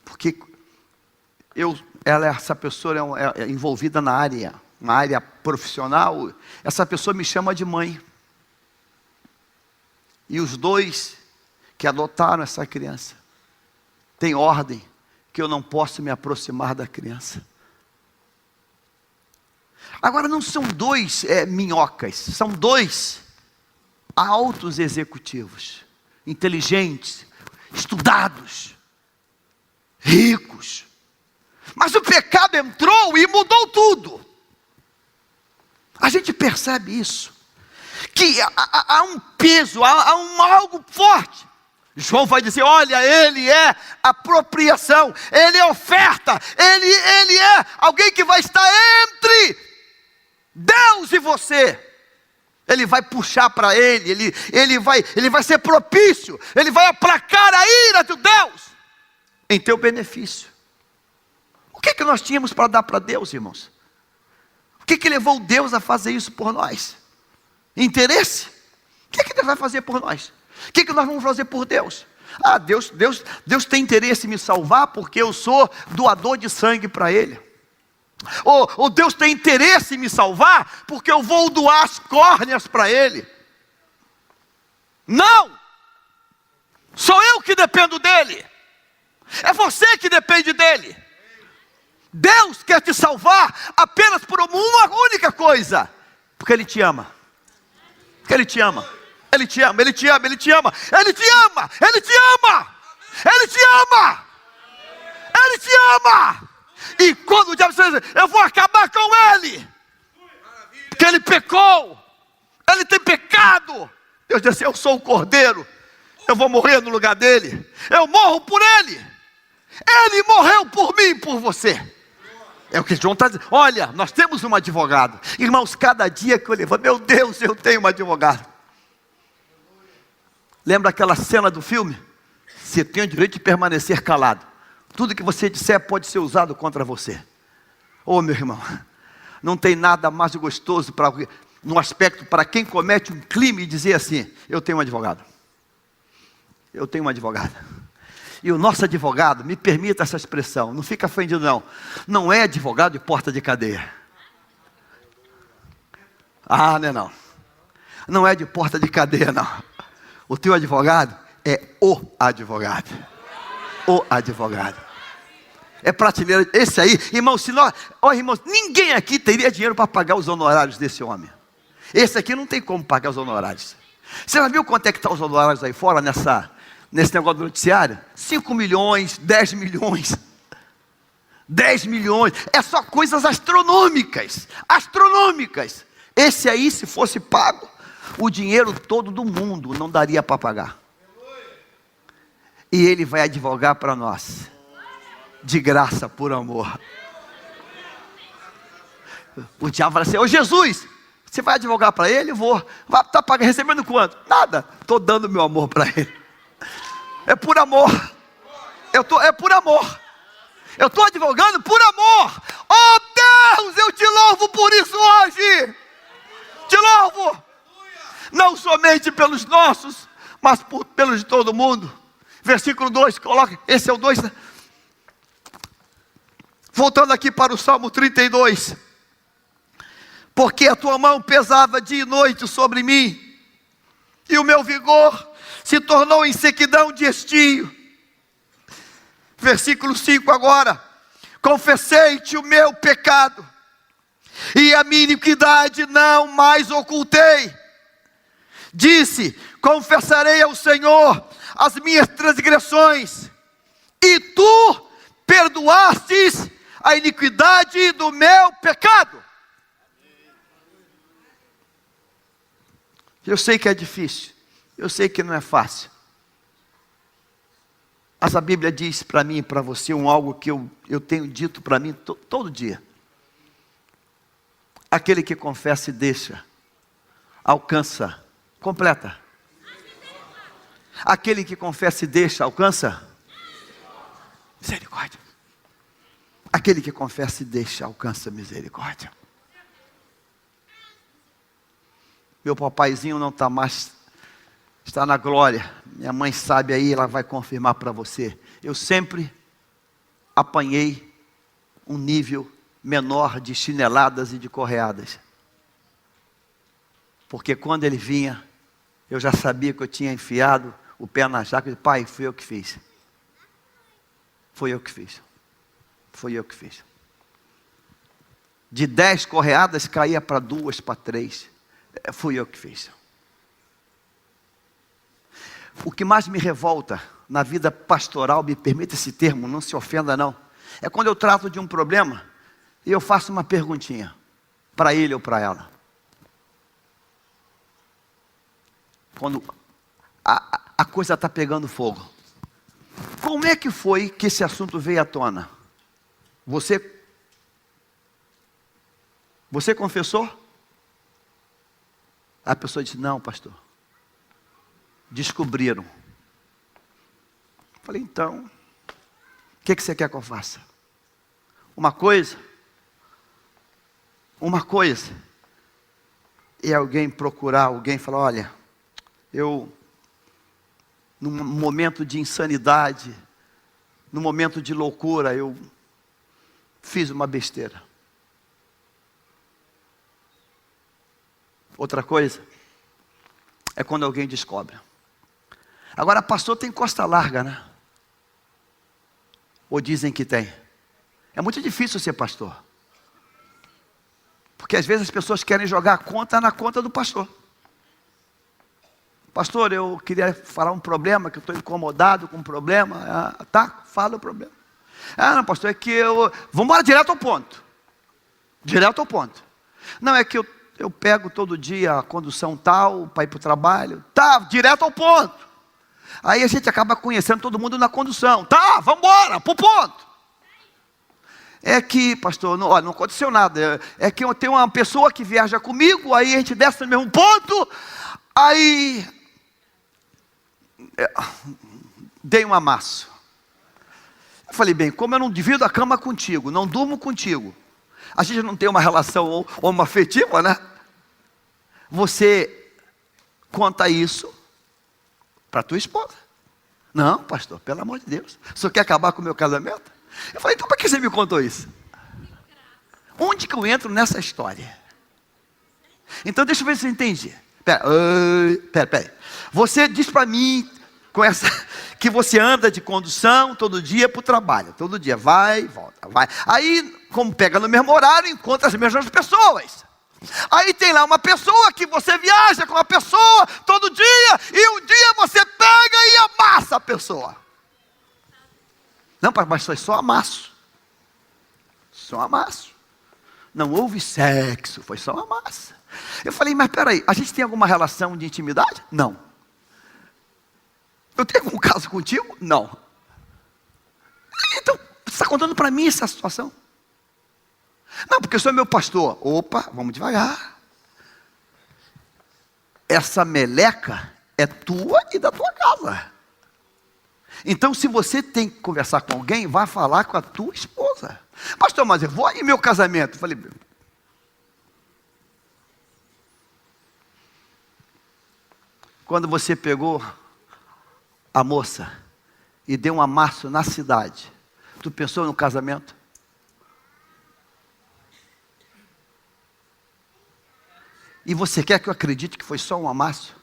[SPEAKER 1] porque essa pessoa é envolvida na área profissional. Essa pessoa me chama de mãe. E os 2 que adotaram essa criança têm ordem que eu não posso me aproximar da criança. Agora não são 2 minhocas, são 2 altos executivos, inteligentes, estudados, ricos. Mas o pecado entrou e mudou tudo. A gente percebe isso, que há um peso, há algo forte. João vai dizer: olha, ele é apropriação, ele é oferta, ele é alguém que vai estar entre Deus e você. Ele vai puxar para ele vai ser propício, ele vai aplacar a ira de Deus em teu benefício. O que nós tínhamos para dar para Deus, irmãos? O que levou Deus a fazer isso por nós? Interesse? O que Deus vai fazer por nós? O que nós vamos fazer por Deus? Deus tem interesse em me salvar porque eu sou doador de sangue para Ele. Ou Deus tem interesse em me salvar porque eu vou doar as córneas para Ele. Não! Sou eu que dependo dEle. É você que depende dEle. Deus quer te salvar apenas por uma única coisa: porque Ele te ama. Porque Ele te ama. Ele te ama, Ele te ama, Ele te ama, Ele te ama, Ele te ama, Ele te ama, Ele te ama. E quando o diabo diz: eu vou acabar com ele, porque ele pecou, ele tem pecado, Deus diz assim: eu sou o cordeiro, eu vou morrer no lugar dele, eu morro por ele, ele morreu por mim e por você. É o que João está dizendo. Olha, nós temos um advogado. Irmãos, cada dia que eu levanto, meu Deus, eu tenho um advogado. Lembra aquela cena do filme? Você tem o direito de permanecer calado. Tudo que você disser pode ser usado contra você. Meu irmão, não tem nada mais gostoso no aspecto para quem comete um crime dizer assim: eu tenho um advogado. Eu tenho um advogado. E o nosso advogado, me permita essa expressão, não fica ofendido não, não é advogado de porta de cadeia. Não. Não é de porta de cadeia não. O teu advogado é o advogado. O advogado. É prateleira, esse aí, irmãos, irmãos, ninguém aqui teria dinheiro para pagar os honorários desse homem. Esse aqui não tem como pagar os honorários. Você já viu quanto é que estão os honorários aí fora nesse negócio do noticiário? 5 milhões, 10 milhões. 10 milhões, é só coisas astronômicas. Astronômicas. Esse aí, se fosse pago, o dinheiro todo do mundo não daria para pagar. E ele vai advogar para nós, de graça, por amor. O diabo fala assim: ô Jesus, você vai advogar para ele? Eu vou. Está recebendo quanto? Nada. Estou dando meu amor para ele. É por amor. É por amor. Eu estou advogando por amor. Oh Deus, eu te louvo por isso hoje. Te louvo. Não somente pelos nossos, mas pelos de todo mundo. Versículo 2, coloca, esse é o 2. Voltando aqui para o Salmo 32. Porque a tua mão pesava dia e noite sobre mim, e o meu vigor se tornou em sequidão de estio. Versículo 5 agora. Confessei-te o meu pecado, e a minha iniquidade não mais ocultei. Disse: confessarei ao Senhor as minhas transgressões, e tu perdoastes a iniquidade do meu pecado. Eu sei que é difícil, eu sei que não é fácil, mas a Bíblia diz para mim e para você algo que eu tenho dito para mim todo dia. Aquele que confessa e deixa, alcança, completa. Aquele que confessa e deixa, alcança misericórdia. Aquele que confessa e deixa, alcança misericórdia. Meu papaizinho não está mais, está na glória. Minha mãe sabe aí, ela vai confirmar para você. Eu sempre apanhei um nível menor de chineladas e de correadas. Porque quando ele vinha, eu já sabia que eu tinha enfiado o pé na jaca. Pai, fui eu que fiz. Foi eu que fiz. Foi eu que fiz. De 10 correadas, caía para 2, para 3. Fui eu que fiz. O que mais me revolta na vida pastoral, me permita esse termo, não se ofenda não, é quando eu trato de um problema e eu faço uma perguntinha para ele ou para ela. Quando a coisa está pegando fogo. Como é que foi que esse assunto veio à tona? Você confessou? A pessoa disse: não, pastor. Descobriram. Falei: então, o que você quer que eu faça? Uma coisa é alguém procurar, alguém falar: olha, eu, num momento de insanidade, num momento de loucura, eu fiz uma besteira. Outra coisa é quando alguém descobre. Agora, pastor, tem costa larga, né? Ou dizem que tem. É muito difícil ser pastor. Porque às vezes as pessoas querem jogar a conta na conta do pastor. Pastor, eu queria falar um problema, que eu estou incomodado com um problema. Tá, fala o problema. Não, pastor, é que vamos embora direto ao ponto. Direto ao ponto. Não, é que eu pego todo dia a condução tal, para ir para o trabalho. Tá, direto ao ponto. Aí a gente acaba conhecendo todo mundo na condução. Tá, vamos embora, para o ponto. É que, pastor, não aconteceu nada. É que eu tenho uma pessoa que viaja comigo, aí a gente desce no mesmo ponto, aí dei um amasso. Eu falei: bem, como eu não divido a cama contigo, não durmo contigo, a gente não tem uma relação homoafetiva, né? Você conta isso para tua esposa. Não, pastor, pelo amor de Deus, o senhor quer acabar com o meu casamento? Eu falei: então para que você me contou isso? Onde que eu entro nessa história? Então deixa eu ver se eu entendi. Pera. Você diz para mim que você anda de condução todo dia para o trabalho. Todo dia, vai, volta, vai. Aí, como pega no mesmo horário, encontra as mesmas pessoas. Aí tem lá uma pessoa que você viaja com a pessoa todo dia, e um dia você pega e amassa a pessoa. Não, mas foi só amasso. Só amasso. Não houve sexo, foi só amasso. Eu falei: mas peraí, a gente tem alguma relação de intimidade? Não. Eu tenho algum caso contigo? Não. Então, você está contando para mim essa situação? Não, porque eu sou meu pastor. Opa, vamos devagar. Essa meleca é tua e da tua casa. Então, se você tem que conversar com alguém, vá falar com a tua esposa. Pastor, mas eu vou em meu casamento. Eu falei: quando você pegou a moça e deu um amasso na cidade, tu pensou no casamento? E você quer que eu acredite que foi só um amasso?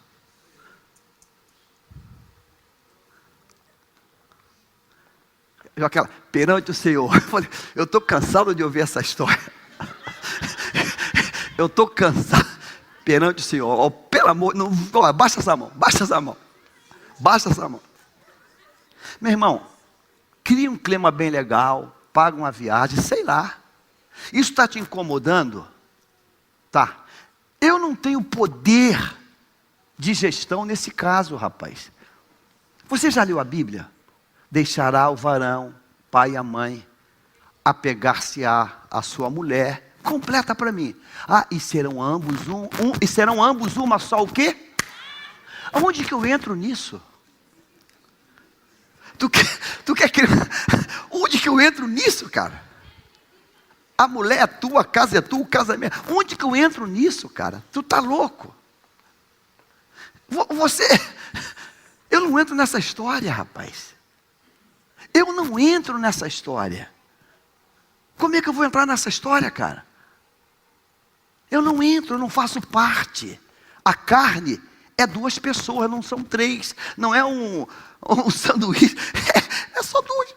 [SPEAKER 1] aquela, perante o Senhor. Eu falei, eu estou cansado de ouvir essa história. Eu estou cansado perante o Senhor. Oh, pelo amor, não, oh, baixa essa mão, baixa essa mão. Baixa essa mão. Meu irmão, cria um clima bem legal, paga uma viagem, sei lá. Isso está te incomodando? Tá. Eu não tenho poder de gestão nesse caso, rapaz. Você já leu a Bíblia? Deixará o varão, pai e a mãe, apegar-se-á a sua mulher. Completa para mim. Ah, e serão ambos uma só o quê? Aonde que eu entro nisso? Tu quer que... Onde que eu entro nisso, cara? A mulher é tua, a casa é tua, o casamento. Onde que eu entro nisso, cara? Tu tá louco? Eu não entro nessa história, rapaz. Eu não entro nessa história. Como é que eu vou entrar nessa história, cara? Eu não entro, eu não faço parte. A carne é 2 pessoas, não são 3. Não é um sanduíche. É só 2.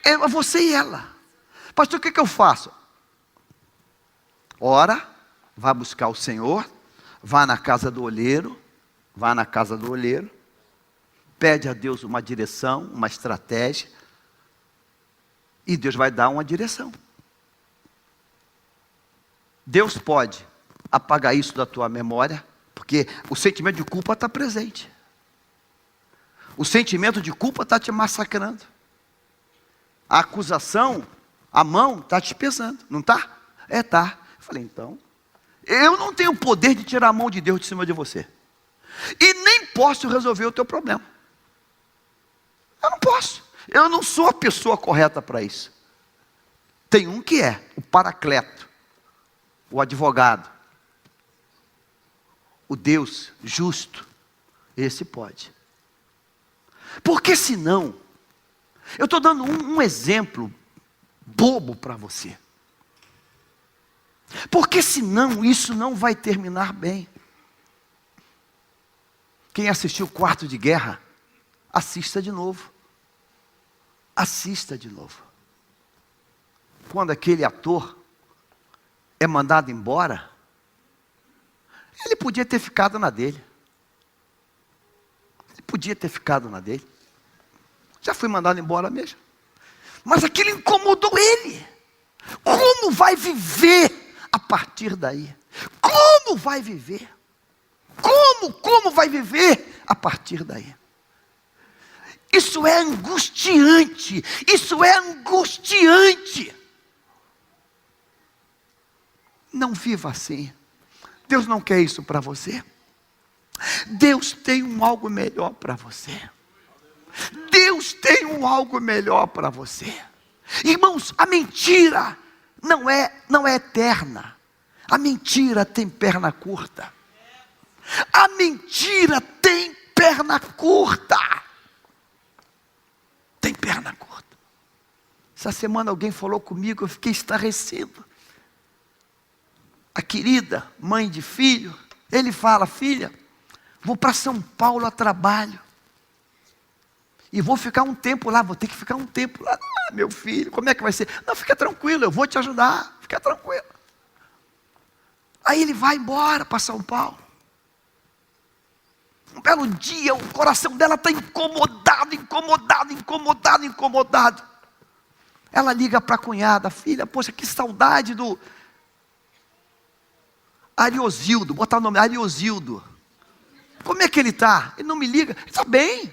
[SPEAKER 1] É você e ela. Pastor, o que eu faço? Ora, vá buscar o Senhor, vá na casa do olheiro, pede a Deus uma direção, uma estratégia, e Deus vai dar uma direção. Deus pode apagar isso da tua memória, porque o sentimento de culpa está presente. O sentimento de culpa está te massacrando. A acusação, a mão está te pesando, não está? Tá. Eu falei, então, eu não tenho o poder de tirar a mão de Deus de cima de você. E nem posso resolver o teu problema. Eu não posso. Eu não sou a pessoa correta para isso. Tem um que é, o Paracleto, o advogado, o Deus justo, esse pode. Porque senão, eu estou dando um exemplo bobo para você. Porque senão isso não vai terminar bem. Quem assistiu Quarto de Guerra, assista de novo. Assista de novo. Quando aquele ator é mandado embora, ele podia ter ficado na dele. Já foi mandado embora mesmo. Mas aquilo incomodou ele. Como vai viver a partir daí? Como vai viver? Como vai viver a partir daí? Isso é angustiante. Não viva assim. Deus não quer isso para você. Deus tem algo melhor para você. Irmãos, a mentira não é eterna. A mentira tem perna curta. Essa semana alguém falou comigo, eu fiquei estarrecido. A querida mãe de filho, ele fala, filha, vou para São Paulo a trabalho. E vou ficar um tempo lá, vou ter que ficar um tempo lá. Ah, meu filho, como é que vai ser? Não, fica tranquilo, eu vou te ajudar, fica tranquilo. Aí ele vai embora para São Paulo. Um belo dia, o coração dela está incomodado. Ela liga para a cunhada, filha, poxa, que saudade do Ariosildo, botar o nome, Ariosildo. Como é que ele está? Ele não me liga. Está bem.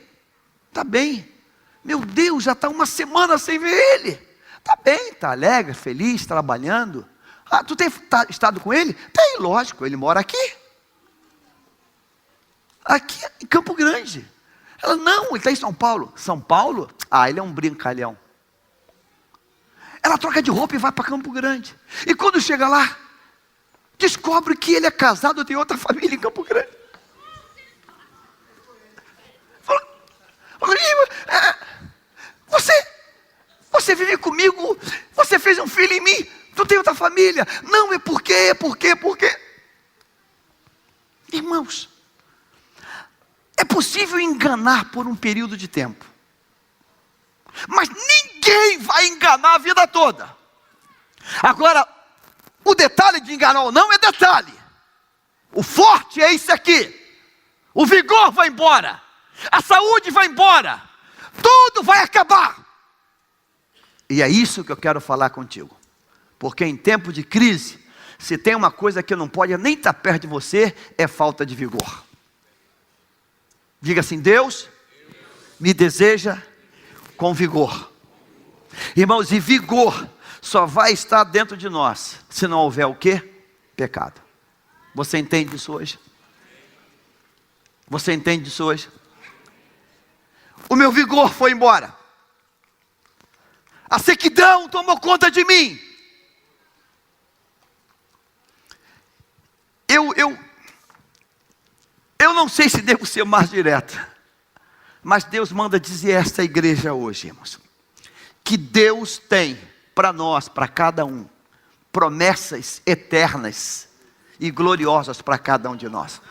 [SPEAKER 1] Meu Deus, já está uma semana sem ver ele. Está bem, está alegre, feliz, trabalhando. Ah, tu tem estado com ele? Tem, lógico, ele mora aqui. Aqui em Campo Grande. Ela, não, ele está em São Paulo. São Paulo? Ah, ele é um brincalhão. Ela troca de roupa e vai para Campo Grande. E quando chega lá, descobre que ele é casado, tem outra família em Campo Grande. Você vive comigo, você fez um filho em mim, tu tem outra família. Não, é porque. Irmãos, é possível enganar por um período de tempo. Mas ninguém ninguém vai enganar a vida toda. Agora, o detalhe de enganar ou não é detalhe. O forte é isso aqui. O vigor vai embora. A saúde vai embora. Tudo vai acabar. E é isso que eu quero falar contigo. Porque em tempo de crise, se tem uma coisa que não pode nem estar perto de você, é falta de vigor. Diga assim: Deus me deseja com vigor. Irmãos, e vigor só vai estar dentro de nós se não houver o quê? Pecado. Você entende isso hoje? Você entende isso hoje? O meu vigor foi embora. A sequidão tomou conta de mim. Eu não sei se devo ser mais direto, mas Deus manda dizer a esta igreja hoje, irmãos, que Deus tem para nós, para cada um, promessas eternas e gloriosas para cada um de nós.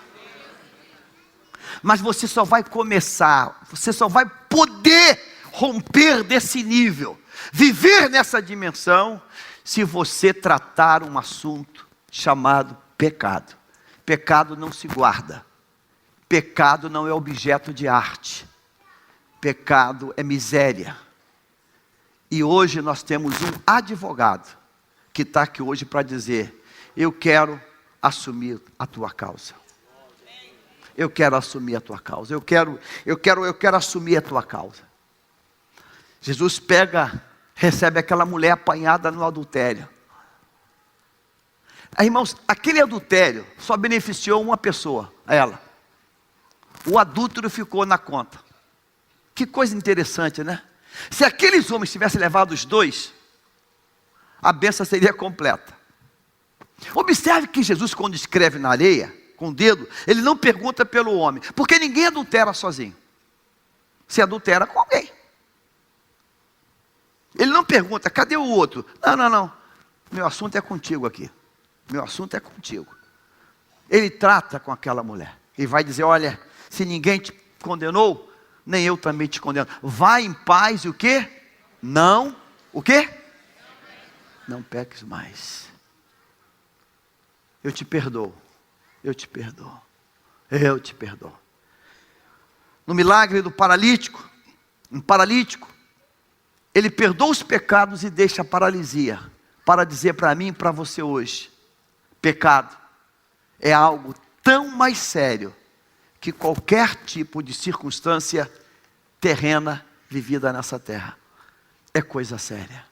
[SPEAKER 1] Mas você só vai começar, você só vai poder romper desse nível, viver nessa dimensão, se você tratar um assunto chamado pecado. Pecado não se guarda. Pecado não é objeto de arte. Pecado é miséria. E hoje nós temos um advogado que está aqui hoje para dizer: eu quero assumir a tua causa. Eu quero assumir a tua causa. Eu quero assumir a tua causa. Jesus recebe aquela mulher apanhada no adultério. Aí, irmãos, aquele adultério só beneficiou uma pessoa, ela. O adúltero ficou na conta. Que coisa interessante, né? Se aqueles homens tivessem levado os dois, a bênção seria completa. Observe que Jesus, quando escreve na areia, com o dedo, ele não pergunta pelo homem, porque ninguém adultera sozinho. Se adultera com alguém. Ele não pergunta: cadê o outro? Não. Meu assunto é contigo aqui. Meu assunto é contigo. Ele trata com aquela mulher. E vai dizer: olha, se ninguém te condenou, nem eu também te condeno. Vai em paz e o quê? Não. O quê? Não peques mais. Eu te perdoo. Eu te perdoo. Eu te perdoo. No milagre do paralítico, um paralítico, ele perdoa os pecados e deixa a paralisia, para dizer para mim e para você hoje: pecado é algo tão mais sério que qualquer tipo de circunstância terrena vivida nessa terra. É coisa séria.